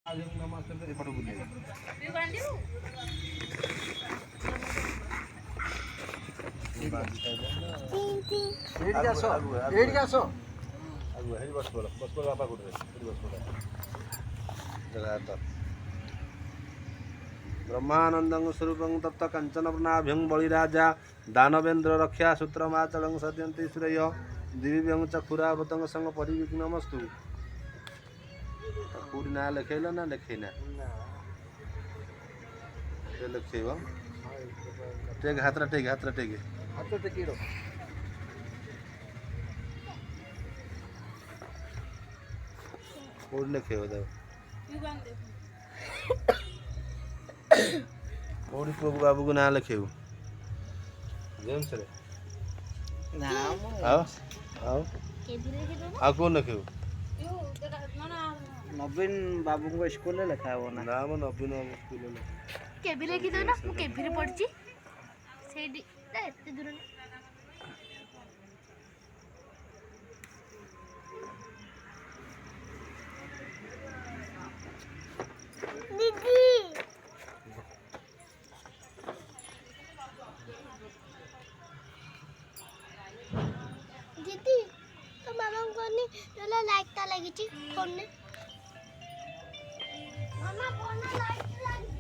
आज हम नमाज करते एपट बुले एड जासो आगु हेरी बस बोलो बापा गुड हेरी बस बोलो जगह तो ब्रह्मानंदं स्वरूपं तप्त कंचन प्रणाभ्यं बलिराजा दानवेन्द्र रक्षा सूत्रमाचलं सद्यन्ति सूरय दिव्यं चक्षुरावतं संग परिविघ्नमस्तु पूरी ना लिखेला ना लिखेना ये लिखेबो टेक हाथ टेक हाथ टेकीरो पूरी लिखेबो दे पूरी प्रभु बाबू को ना लिखेबो जेम्स रे नाम आओ आओ केबी लिखेबो आ को लिखेबो नवीन बाबू को स्कूल लिखा है ना नाम नवीन बाबू स्कूल ले केबी लिखि दो ना मु केबी रे पढ़ची सेडी एते दूर दीदी दीदी तो मामा को ने होला लाइट ता लगी छी फोन ने मामा फोन में लाइट लगी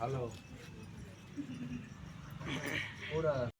हेलो